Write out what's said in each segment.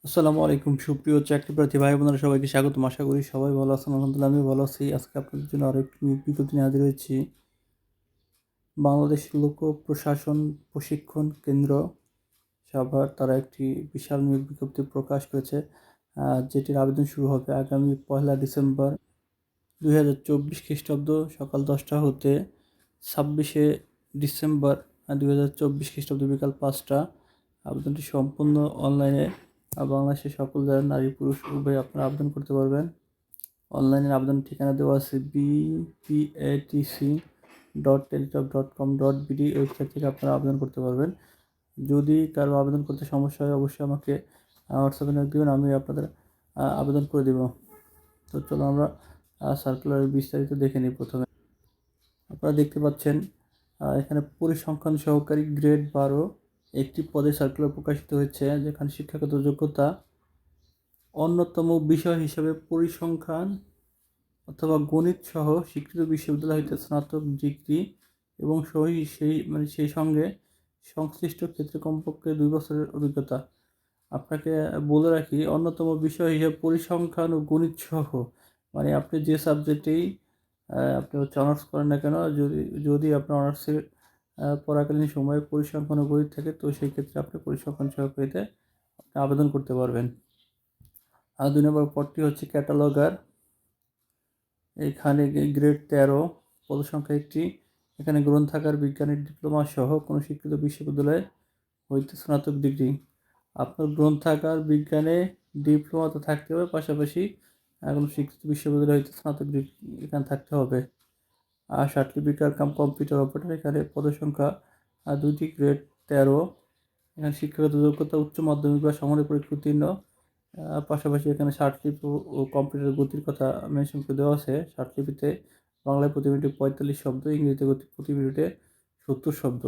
আসসালামু আলাইকুম সুপ্রিয় চাকরি প্রার্থী ভাই বোনেরা, সবাইকে স্বাগতম। আশা করি সবাই ভালো আছেন। আলহামদুলিল্লাহ আমি ভালো আছি। আজকে আপনাদের জন্য আরও একটি বিজ্ঞপ্তি নিয়ে হাজির হয়েছি। বাংলাদেশ লোক প্রশাসন প্রশিক্ষণ কেন্দ্র সাভার তারা একটি বিশাল নিয়োগ বিজ্ঞপ্তি প্রকাশ করেছে, যেটির আবেদন শুরু হবে আগামী 1 ডিসেম্বর 2024 খ্রিস্টাব্দ সকাল 10টা হতে 26 ডিসেম্বর 2024 খ্রিস্টাব্দ বিকাল 5টা। আবেদনটি সম্পূর্ণ অনলাইনে। বাংলাদেশের সকল জেলার নারী পুরুষ উভয় আপনারা আবেদন করতে পারবেন। অনলাইনের আবেদন ঠিকানা দেওয়া আছে bpatc.telejob.com.bd ওয়েবসাইট থেকে আপনারা আবেদন করতে পারবেন। যদি কারো আবেদন করতে সমস্যা হয় অবশ্যই আমাকে হোয়াটসঅ্যাপে নক দেবেন, আমি আপনাদের আবেদন করে দেব। তো চলো আমরা সার্কুলারের বিস্তারিত দেখে নিই। প্রথমে আপনারা দেখতে পাচ্ছেন এখানে পরিসংখ্যান সহকারী গ্রেড 12 একটি পদে সার্কুলার প্রকাশিত হয়েছে, যেখানে শিক্ষাগত যোগ্যতা অন্যতম বিষয় হিসেবে পরিসংখ্যান অথবা গণিত সহ স্বীকৃত বিশ্ববিদ্যালয় হইতে স্নাতক ডিগ্রি এবং সেই সঙ্গে সংশ্লিষ্ট ক্ষেত্রে কমপক্ষে 2 বছরের অভিজ্ঞতা। আপনাকে বলে রাখি, অন্যতম বিষয় হিসেবে পরিসংখ্যান ও গণিত সহ, মানে আপনি যে সাবজেক্টেই আপনি অনার্স করেন না কেন, যদি আপনার অনার্সের পড়াকালীন সময়ে পরিসংখ্যান ও গণিত থাকে, তো সেই ক্ষেত্রে আপনি পরিসংখ্যান সহকারীতে আপনি আবেদন করতে পারবেন। আর 2 নম্বর পদটি হচ্ছে ক্যাটালগার। এখানে গ্রেড 13 পদসংখ্যা একটি। এখানে গ্রন্থাগার বিজ্ঞানের ডিপ্লোমা সহ কোনো স্বীকৃত বিশ্ববিদ্যালয় হইতে স্নাতক ডিগ্রি। আপনার গ্রন্থাগার বিজ্ঞানে ডিপ্লোমা তো থাকতে হবে, পাশাপাশি কোনো স্বীকৃত বিশ্ববিদ্যালয় হইতে স্নাতক ডিগ্রি এখানে থাকতে হবে। আর সার্টিফিকেট কাম কম্পিউটার অপারেটর, এখানে পদসংখ্যা 2টি, গ্রেড 13। এখানে শিক্ষাগত যোগ্যতা উচ্চ মাধ্যমিক বা সমানের পরীক্ষা উত্তীর্ণ। পাশাপাশি এখানে ষাটলিপি ও কম্পিউটার গতির কথা মেনশন করে দেওয়া আছে। ষাটলিপিতে বাংলায় প্রতি মিনিটে 45 শব্দ, ইংরেজিতে গতি প্রতি মিনিটে 70 শব্দ।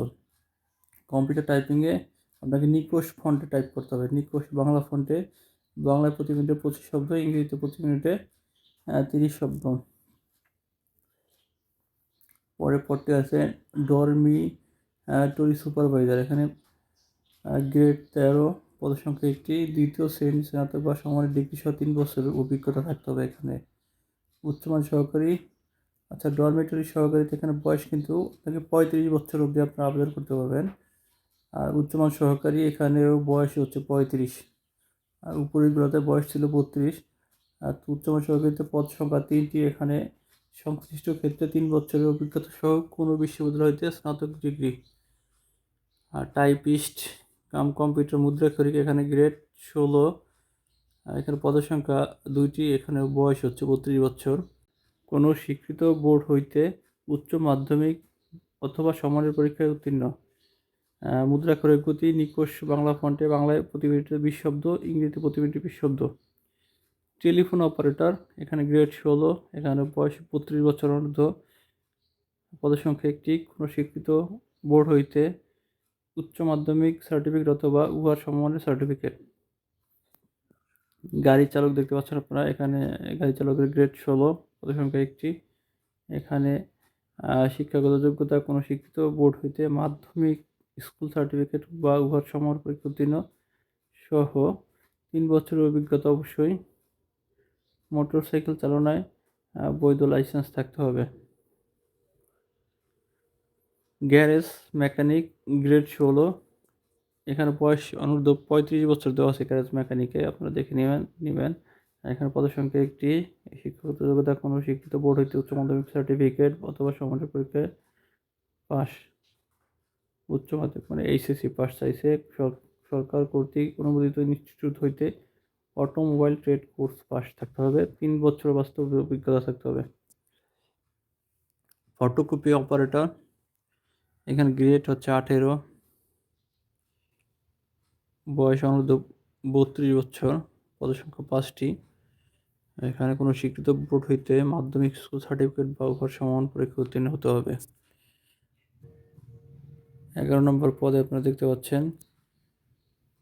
কম্পিউটার টাইপিংয়ে আপনাকে নিকোশ ফন্টে টাইপ করতে হবে। নিকোশ বাংলা ফন্টে বাংলায় প্রতি মিনিটে 25 শব্দ, ইংরেজিতে প্রতি মিনিটে 30 শব্দ। পরের পরটি আছে ডরমিটরি সুপারভাইজার। এখানে গ্রেড 13 পদসংখ্যা একটি, দ্বিতীয় শ্রেণী স্নাতক বা সমানের ডিগ্রি সহ 3 বছরের অভিজ্ঞতা থাকতে হবে। এখানে উচ্চমান সহকারী, আচ্ছা ডরমিটরি সহকারীতে এখানে বয়স কিন্তু আপনাকে 35 বছর অবধি আপনারা আবেদন করতে পারবেন। আর উচ্চমান সহকারী এখানেও বয়স হচ্ছে 35, আর উপরেরগুলোতে বয়স ছিল 32। আর উচ্চমান সহকারীতে পদ সংখ্যা 3টি। এখানে সংশ্লিষ্ট ক্ষেত্রে 3 বছরের অভিজ্ঞতা সহ কোনো বিশ্ববিদ্যালয় হইতে স্নাতক ডিগ্রি। আর টাইপিস্ট কাম কম্পিউটার মুদ্রাক্ষরিক, এখানে গ্রেড 16। এখানে পদের সংখ্যা 2টি। এখানে বয়স হচ্ছে 32 বছর। কোনো স্বীকৃত বোর্ড হইতে উচ্চ মাধ্যমিক অথবা সমানের পরীক্ষায় উত্তীর্ণ। মুদ্রাক্ষরের গতি নিকোশ বাংলা ফন্টে বাংলায় প্রতি মিনিটে 20 শব্দ, ইংরেজিতে প্রতি মিনিটে 20 শব্দ। টেলিফোন অপারেটর, এখানে গ্রেড 16। এখানে বয়স 32 বছর ঊর্ধ্ব। পদের সংখ্যা একটি। কোনো স্বীকৃত বোর্ড হইতে উচ্চ মাধ্যমিক সার্টিফিকেট অথবা উহার সমমানের সার্টিফিকেট। গাড়ি চালক দেখতে পাচ্ছেন আপনারা, এখানে গাড়ি চালকের গ্রেড 16, পদের সংখ্যা একটি। এখানে শিক্ষাগত যোগ্যতা কোনো স্বীকৃত বোর্ড হইতে মাধ্যমিক স্কুল সার্টিফিকেট বা উহার সমান পরীক্ষা উত্তীর্ণ সহ 3 বছরের অভিজ্ঞতা অবশ্যই। মোটরসাইকেল চালনায় বৈধ লাইসেন্স থাকতে হবে। Garage mechanic grade 16। এখানে বয়স অনূর্ধ্ব 35 বছর দেওয়া আছে গ্যারেজ মেকানিকে, আপনারা দেখে নেবেন। এখানে পদসংখ্যা একটি। শিক্ষাগত যোগ্যতা কোনো স্বীকৃত বোর্ড হইতে উচ্চ মাধ্যমিক সার্টিফিকেট অথবা সমানের পরীক্ষায় পাস, উচ্চ মাধ্যমিক মানে এইচএসসি পাস চাইছে। সরকার কর্তৃক অনুমোদিত ইনস্টিটিউট হইতে অটোমোবাইল ট্রেড কোর্স পাস থাকতে হবে। 3 বছর বাস্তব অভিজ্ঞতা থাকতে হবে। ফটোকপি অপারেটর, এখানে গ্রেড হচ্ছে 18, বয়স অনূর্ধ্ব 32 বছর, পদসংখ্যা 5টি। এখানে কোনো স্বীকৃত বোর্ড হইতে মাধ্যমিক স্কুল সার্টিফিকেট বা উভয় সমান পরীক্ষা উত্তীর্ণ হতে হবে। 11 নম্বর পদে আপনারা দেখতে পাচ্ছেন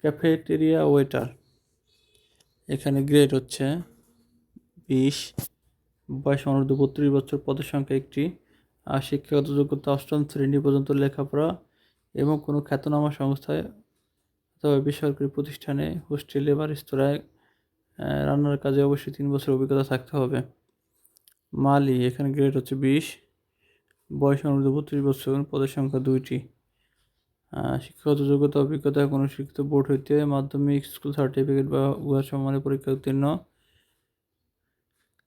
ক্যাফেটেরিয়া ওয়েটার। এখানে গ্রেড হচ্ছে 20, বয়স অনূর্ধ্ব 32 বছর, পদের সংখ্যা একটি। আর শিক্ষাগত যোগ্যতা 8ম শ্রেণী পর্যন্ত লেখাপড়া এবং কোনো খ্যাতনামা সংস্থায় তবে বেসরকারি প্রতিষ্ঠানে, হোস্টেলে বা রেস্তোরাঁয় রান্নার কাজে অবশ্যই 3 বছর অভিজ্ঞতা থাকতে হবে। মালি, এখানে গ্রেড হচ্ছে 20, বয়স অনূর্ধ্ব 32 বছর, পদের সংখ্যা 2টি। শিক্ষাগত যোগ্যতা অভিজ্ঞতা কোনো শিক্ষিত বোর্ড হইতে মাধ্যমিক, স্কুল সার্টিফিকেট বা উহা সমানের পরীক্ষা উত্তীর্ণ।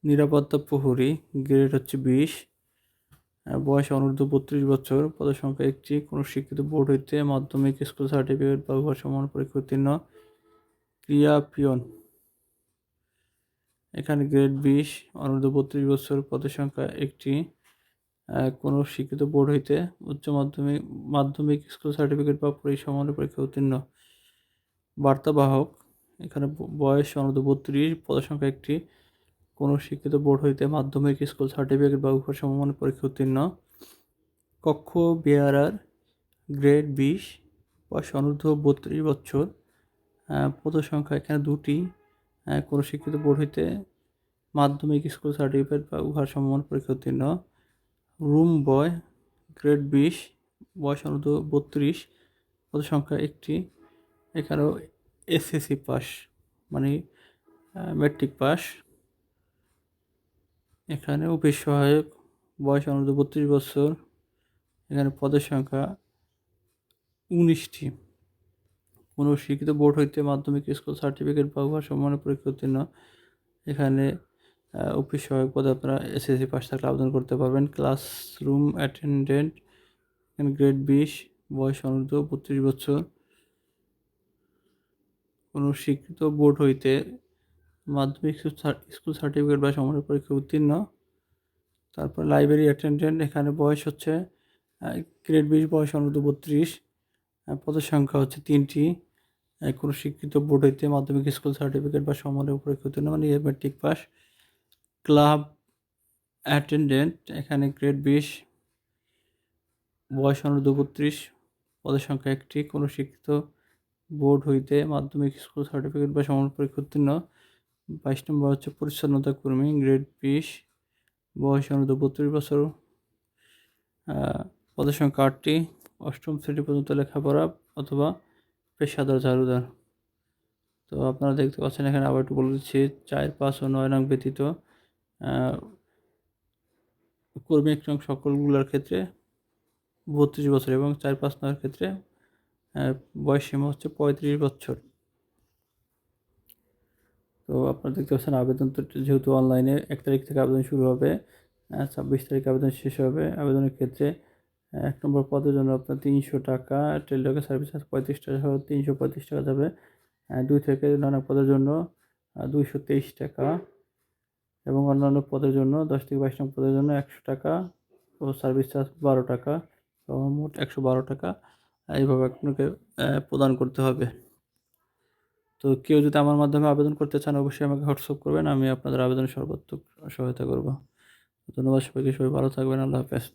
নিরাপত্তা প্রহরী, গ্রেড হচ্ছে 20, বয়স অনূর্ধ্ব 32 বছর, পদের সংখ্যা 1টি, কোনো শিক্ষিত বোর্ড হইতে মাধ্যমিক, স্কুল সার্টিফিকেট বা উহা সমান পরীক্ষা উত্তীর্ণ। ক্রিয়া পিয়ন, এখানে গ্রেড 20, অনূর্ধ্ব 32 বছর, পদের সংখ্যা 1টি, কোনো শিক্ষিত বোর্ড হইতে উচ্চ মাধ্যমিক, মাধ্যমিক, স্কুল সার্টিফিকেট বা সমানের পরীক্ষা উত্তীর্ণ। বার্তাবাহক, এখানে বয়স অনূর্ধ্ব 32, পদের সংখ্যা 1টি, কোনো শিক্ষিত বোর্ড হইতে মাধ্যমিক, স্কুল সার্টিফিকেট বা উভয় সমমানের পরীক্ষা উত্তীর্ণ। কক্ষ বেয়ারার, গ্রেড 20, বয়স অনূর্ধ্ব 32 বছর, পদের সংখ্যা এখানে 2টি, কোনো শিক্ষিত বোর্ড হইতে মাধ্যমিক, স্কুল সার্টিফিকেট বা উহার সমমান পরীক্ষা উত্তীর্ণ। রুম বয়, গ্রেড 20, বয়স অনূর্ধ্ব 32, পদের সংখ্যা 1টি, এখানেও এসএসসি পাস মানে ম্যাট্রিক পাস। এখানে অফিস সহায়ক, বয়স অনূর্ধ্ব 32 বছর, এখানে পদের সংখ্যা 19টি, কোনো শিক্ষিত বোর্ড হইতে মাধ্যমিক, স্কুল সার্টিফিকেট বা উহা সমানের পরীক্ষা উত্তীর্ণ। এখানে অফিস সহায়ক পদে আপনারা এসএসসি পাস থাকলে আবেদন করতে পারবেন। ক্লাসরুম অ্যাটেন্ডেন্ট, এখানে গ্রেড 20, বয়স অনূর্ধ্ব 32 বছর, কোনো শিক্ষিত বোর্ড হইতে মাধ্যমিক, স্কুল সার্টিফিকেট বা সমানের পরীক্ষা উত্তীর্ণ। তারপর লাইব্রেরি অ্যাটেন্ডেন্ট, এখানে বয়স হচ্ছে গ্রেড 20, বয়স অনূর্ধ্ব 32, পদের সংখ্যা হচ্ছে 3টি, কোনো শিক্ষিত বোর্ড হইতে মাধ্যমিক, স্কুল সার্টিফিকেট বা সমানের পরীক্ষা উত্তীর্ণ মানে ম্যাট্রিক পাস। ক্লাব অ্যাটেন্ডেন্ট, এখানে গ্রেড 20, বয়স অনূর্ধ্ব 32, পদের সংখ্যা 1টি, কোনো শিক্ষিত বোর্ড হইতে মাধ্যমিক, স্কুল সার্টিফিকেট বা সমান পরীক্ষা উত্তীর্ণ। 22 নম্বর হচ্ছে পরিচ্ছন্নতা কর্মী, গ্রেড 20, বয়স অনূর্ধ্ব 32 বছর, পদের সংখ্যা 8টি, 8ম শ্রেণী পর্যন্ত লেখাপড়া অথবা পেশাদার ঝাড়ুদার। তো আপনারা দেখতে পাচ্ছেন এখানে আবার একটু বলে দিচ্ছি, 4, 5 ও 9 নং ব্যতীত কর্মী একজন সকলগুলোর ক্ষেত্রে 32 বছর এবং 4, 5, 9 ক্ষেত্রে বয়স সীমা হচ্ছে 35 বছর। তো আপনারা দেখতে পাচ্ছেন আবেদন তো যেহেতু অনলাইনে 1 তারিখ থেকে আবেদন শুরু হবে, 26 তারিখে আবেদন শেষ হবে। আবেদনের ক্ষেত্রে 1 নম্বর পদের জন্য আপনার 300 টাকা, টেলিটক সার্ভিস চার্জ 35 টাকা সহ 335 টাকা যাবে। 2 থেকে 9 নং পদের জন্য 223 টাকা এবং অন্যান্য পদের জন্য 10 থেকে 22 নং পদের জন্য 100 টাকা ও সার্ভিস চার্জ 12 টাকা, মোট 112 টাকা এইভাবে আপনাকে প্রদান করতে হবে। তো কেউ যদি আমার মাধ্যমে আবেদন করতে চান অবশ্যই আমাকে হোয়াটসঅ্যাপ করবেন, আমি আপনাদের আবেদনে সর্বাত্মক সহায়তা করব। ধন্যবাদ সবাইকে, সবাই ভালো থাকবেন, আল্লাহ হাফেজ।